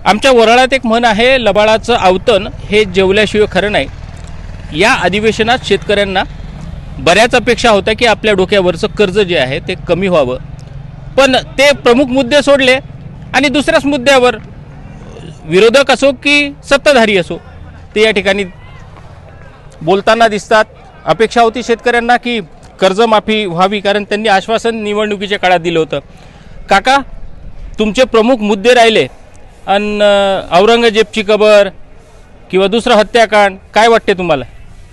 आमच्या वराळात एक म्हण आहे, लबाडाचं आवतन हे जेवल्याशिवाय खरं नाही। या अधिवेशनात शेतकऱ्यांना बऱ्याच अपेक्षा होत्या की आपल्या डोक्यावरचं कर्ज जे आहे ते कमी व्हावं, पण ते प्रमुख मुद्दे सोडले आणि दुसऱ्याच मुद्द्यावर विरोधक असो की सत्ताधारी असो ते या ठिकाणी बोलताना दिसतात। अपेक्षा होती शेतकऱ्यांना की कर्जमाफी व्हावी, कारण त्यांनी आश्वासन निवडणुकीच्या काळात दिलं होतं। काका, तुमचे प्रमुख मुद्दे राहिले आणि औरंगजेबची कबर किंवा दुसरं हत्याकांड, काय वाटते तुम्हाला?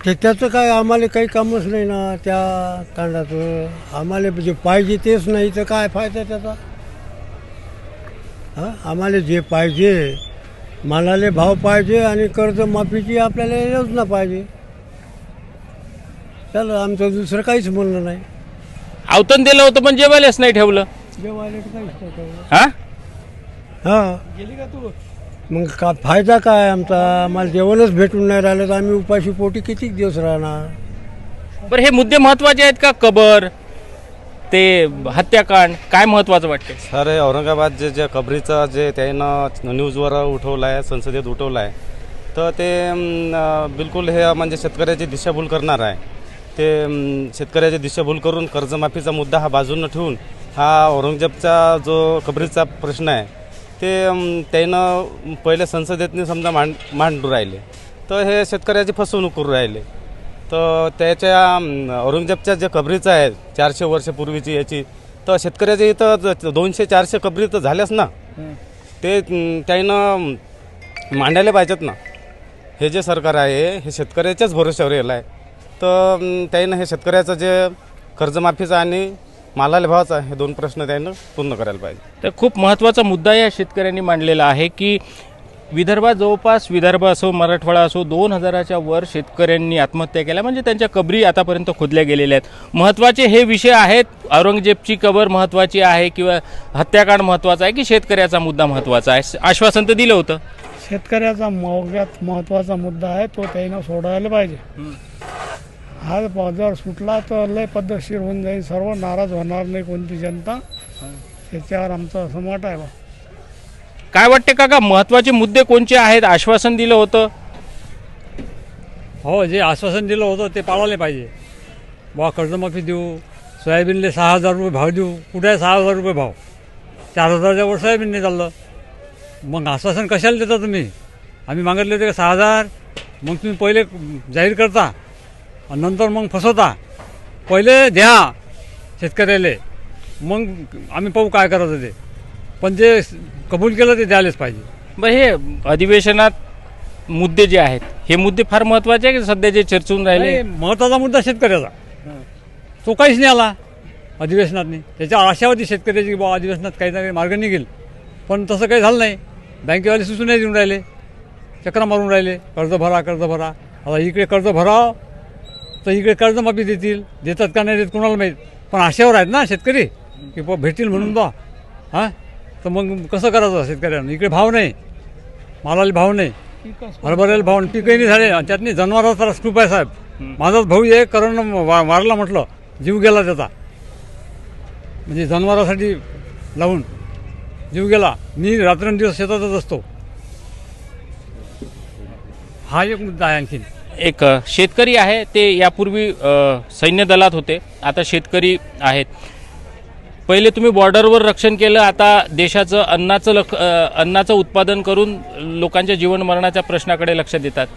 त्याचं काय आम्हाला काही कामच नाही ना त्या कांडाचं। आम्हाला जे पाहिजे तेच नाही तर काय फायदा त्याचा? हां, आम्हाला जे पाहिजे मालाले भाव पाहिजे आणि कर्जमाफीची आपल्याला योजना पाहिजे। चला, आमचं दुसरं काहीच म्हणणं नाही। आवतन दिलं होतं पण जेवायलाच नाही ठेवलं। जेवायला काहीच नाही। हां हां, गेली का तू? मग का फायदा काय आमचा? आम्हाला जेवणच भेटून नाही राहिलं तर आम्ही उपाशी पोटी किती दिवस राहणार? बरं, हे मुद्दे महत्त्वाचे आहेत का? कबर, ते हत्याकांड, काय महत्त्वाचं वाटते? सर, हे औरंगाबाद जे कबरीचं जे त्यानं न्यूजवर उठवलं आहे, संसदेत उठवलं आहे, तर ते बिलकुल हे म्हणजे शेतकऱ्याची दिशाभूल करणार आहे। ते शेतकऱ्याची दिशाभूल करून कर्जमाफीचा मुद्दा हा बाजूनं ठेवून हा औरंगजेबचा जो कबरीचा प्रश्न आहे ते त्यानं पहिले संसदेतनी समजा मांडून राहिले, तर हे शेतकऱ्याची फसवणूक करून राहिले। तर त्याच्या औरंगजेबच्या जे कबरीचं आहे 400 वर्षापूर्वीची याची, तर शेतकऱ्याच्या इथं 200-400 कबरी तर झाल्याच ना, ते त्यानं मांडायला पाहिजेत ना। हे जे सरकार आहे हे शेतकऱ्याच्याच भरोश्यावर येलं आहे, तर त्यानं हे शेतकऱ्याचं जे कर्जमाफीचं आणि मालाला भावाचा हे दोन प्रश्न त्यानं पूर्ण करायला पाहिजे। तर खूप महत्त्वाचा मुद्दा या शेतकऱ्यांनी मांडलेला आहे की विदर्भात जवळपास विदर्भ असो मराठवाडा असो 2000च्या वर शेतकऱ्यांनी आत्महत्या केल्या, म्हणजे त्यांच्या कबरी आतापर्यंत खोदल्या गेलेल्या आहेत। महत्त्वाचे हे विषय आहेत, औरंगजेबची कबर महत्त्वाची आहे किंवा हत्याकांड महत्त्वाचा आहे की शेतकऱ्याचा मुद्दा महत्त्वाचा आहे? आश्वासन तर दिलं होतं। शेतकऱ्याचा सगळ्यात महत्त्वाचा मुद्दा आहे, तो त्यानं सोडवायला पाहिजे। हा जर सुटला तर लय पद्धतशीर होऊन जाईल, सर्व नाराज होणार नाही कोणती जनता, त्याच्यावर आमचं असं मत आहे। काय वाटते काका, महत्त्वाचे मुद्दे कोणते आहेत? आश्वासन दिलं होतं, हो, जे आश्वासन दिलं होतं ते पाळायला पाहिजे। बा कर्जमाफी देऊ, सोयाबीनले 6000 रुपये भाव देऊ, कुठे आहे 6000 रुपये भाव? 4000च्या वर सोयाबीन नाही चाललं, मग आश्वासन कशाला देता तुम्ही? आम्ही मागितले होते का 6000, मग तुम्ही पहिले जाहीर करता आणि नंतर मग फसवता। पहिले द्या शेतकऱ्याला, मग आम्ही पाहू काय करायचं ते, पण जे कबूल केलं ते द्यायलाच पाहिजे। बरं, हे अधिवेशनात मुद्दे जे आहेत हे मुद्दे फार महत्त्वाचे आहे की सध्या जे चर्चून राहिले? महत्त्वाचा मुद्दा शेतकऱ्याचा, तो काहीच नाही आला अधिवेशनात नाही। त्याच्यावर आशा होती शेतकऱ्याची, बा अधिवेशनात काही ना काही मार्ग निघेल, पण तसं काही झालं नाही। बँकेवाले सूचना देऊन राहिले, चक्रा मारून राहिले, कर्ज भरा कर्ज भरा। आता इकडे कर्ज भराव तर इकडे कर्जमाफी देतात का नाही देत कोणाला माहीत, पण आशेवर आहेत ना शेतकरी की भेटतील म्हणून बा। हां, तर मग कसं करायचं शेतकऱ्यांना? इकडे भाव नाही, मालाला भाव नाही, हरभऱ्याला भाव नाही, पिकही नाही झाले, आणि त्यातनी जनावराचा त्रास खूप आहे साहेब। माझाच भाऊ आहे, करोना मारला म्हटलं, जीव गेला त्याचा, म्हणजे जनावरासाठी लावून जीव गेला। मी रात्रंदिवस शेतातच असतो। हा एक मुद्दा आहे। आणखीन एक शेतकरी आहे, ते यापूर्वी सैन्य दलात होते, आता शेतकरी आहेत। पहिले तुम्ही बॉर्डरवर रक्षण केलं, आता देशाचं अन्नाचं उत्पादन करून लोकांच्या जीवन मरणाच्या प्रश्नाकडे लक्ष देतात।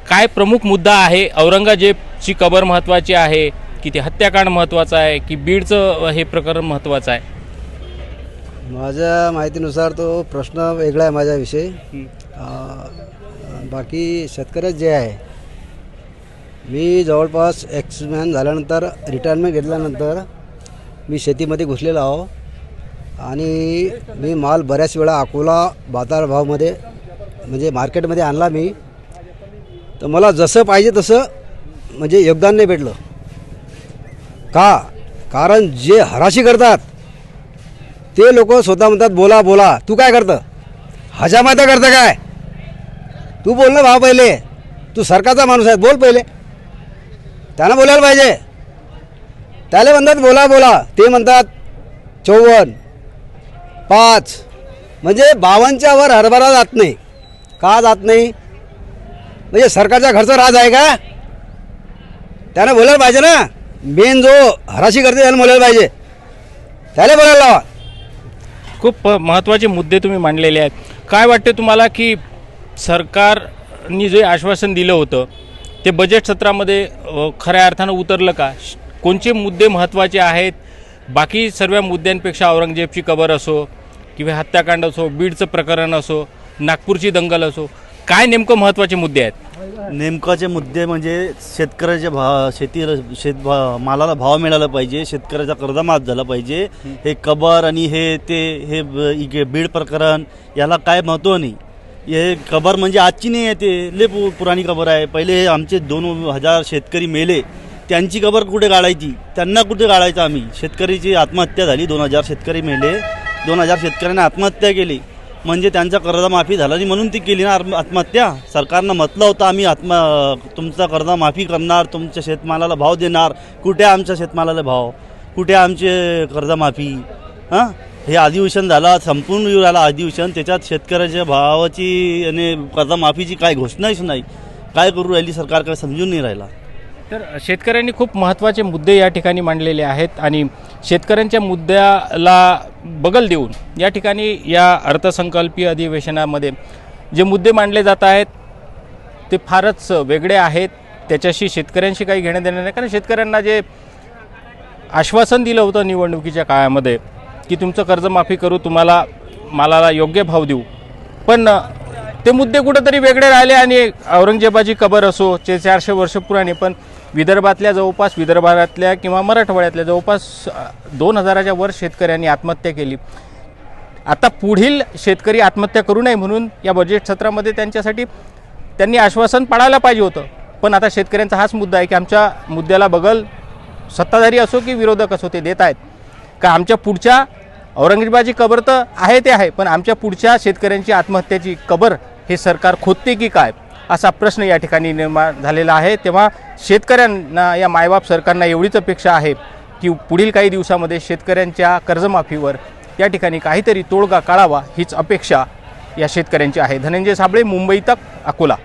काय प्रमुख मुद्दा आहे? औरंगजेबची कबर महत्त्वाची आहे की ते हत्याकांड महत्त्वाचं आहे की बीडचं हे प्रकरण महत्त्वाचं आहे? माझ्या माहितीनुसार तो प्रश्न वेगळा आहे माझ्याविषयी। बाकी शेतकऱ्यात जे आहे, मी जवळपास एक्समॅन झाल्यानंतर रिटायरमेंट घेतल्यानंतर मी शेतीमध्ये घुसलेलो आहो आणि मी माल बऱ्याच वेळा अकोला बाजारभावामध्ये म्हणजे मार्केटमध्ये आणला मी, तर मला जसं पाहिजे तसं म्हणजे योगदान नाही भेटलं। का? कारण जे हराशी करतात ते लोक स्वतः म्हणतात बोला बोला, तू काय करतं? हजामाता करतं काय? तू बोल ना भाव, पहिले तू सरकारचा माणूस आहे, बोल पहिले, त्यांना बोलायला पाहिजे। त्याला म्हणतात बोला बोला, ते म्हणतात 54, 5, म्हणजे 52च्या वर हरभरा जात नाही. का जात नाही? म्हणजे सरकारच्या घरचा राज आहे का? त्यानं बोलायला पाहिजे ना. मेन जो हराशी करते त्यानं बोलायला पाहिजे, त्याला बोलायला लावा. खूप महत्त्वाचे मुद्दे तुम्ही मांडलेले आहेत. काय वाटते तुम्हाला की सरकारनी जे आश्वासन दिलं होतं ते बजेट सत्रामध्ये खऱ्या अर्थानं उतरलं का? कोणते मुद्दे महत्त्वाचे आहेत? बाकी सर्व मुद्द्यांपेक्षा औरंगजेबची कबर असो किंवा हत्याकांड असो, बीडचं प्रकरण असो, नागपूरची दंगल असो, काय नेमकं महत्त्वाचे मुद्दे आहेत? नेमकाचे मुद्दे म्हणजे शेतकऱ्याच्या मालाला भाव मिळाला पाहिजे, शेतकऱ्याचा कर्जमाफ झाला पाहिजे. हे कबर आणि हे बीड प्रकरण याला काय महत्त्व नाही. हे कबर म्हणजे आजची नाही आहे, ते लय पुराणी कबर आहे. पहिले आमचे 2000 शेतकरी मेले, त्यांची कबर कुठे गाळायची? त्यांना कुठे गाळायचं आम्ही? शेतकरीची आत्महत्या झाली, 2000 शेतकरी मेले, 2000 शेतकऱ्यांनी आत्महत्या केली. म्हणजे त्यांचा कर्जमाफी झाला नाही म्हणून ती केली ना आत्महत्या. सरकारनं म्हटलं होतं आम्ही तुमचा कर्जमाफी करणार, तुमच्या शेतमालाला भाव देणार. कुठे आमच्या शेतमालाला भाव? कुठे आमचे कर्जमाफी? हां, हे अधिवेशन झाला, संपूर्ण येऊ राहिला अधिवेशन, त्याच्यात शेतकऱ्याच्या भावाची आणि कर्जमाफीची काय घोषणाच नाही. काय करू राहिली सरकार, काय समजून नाही राहिला. तर शेतकऱ्यांनी खूप महत्त्वाचे मुद्दे या ठिकाणी मांडलेले आहेत आणि शेतकऱ्यांच्या मुद्द्याला बगल देऊन या ठिकाणी या अर्थसंकल्पीय अधिवेशनामध्ये जे मुद्दे मांडले जात आहेत ते फारच वेगळे आहेत. त्याच्याशी शेतकऱ्यांशी काही घेणं देणं नाही, कारण शेतकऱ्यांना जे आश्वासन दिलं होतं निवडणुकीच्या काळामध्ये की तुमचं कर्जमाफी करू, तुम्हाला मालाला योग्य भाव देऊ, पण ते मुद्दे कुठंतरी वेगळे राहिले. आणि औरंगजेबाची कबर असो, 400 वर्ष पुराणी, पण विदर्भातल्या जवळपास विदर्भातल्या किंवा मराठवाड्यातल्या जवळपास 2000च्या वर शेतकऱ्यांनी आत्महत्या केली. आता पुढील शेतकरी आत्महत्या करू नये म्हणून या बजेट सत्रामध्ये त्यांच्यासाठी त्यांनी आश्वासन पाळायला पाहिजे होतं. पण आता शेतकऱ्यांचा हाच मुद्दा आहे की आमच्या मुद्द्याला बगल सत्ताधारी असो की विरोधक असो ते देत आहेत का? आमच्या पुढच्या औरंगजेबाची कबर तर आहे ते आहे, पण आमच्या पुढच्या शेतकऱ्यांची आत्महत्याची कबर हे सरकार खोदते की काय, असा प्रश्न या ठिकाणी निर्माण झालेला आहे. तेव्हा शेतकऱ्यांना या मायबाप सरकारना एवढीच अपेक्षा आहे की पुढील काही दिवसामध्ये शेतकऱ्यांच्या कर्जमाफीवर या ठिकाणी काहीतरी तोडगा काढावा, हीच अपेक्षा या शेतकऱ्यांची आहे. धनंजय साबळे, मुंबई तक, अकोला.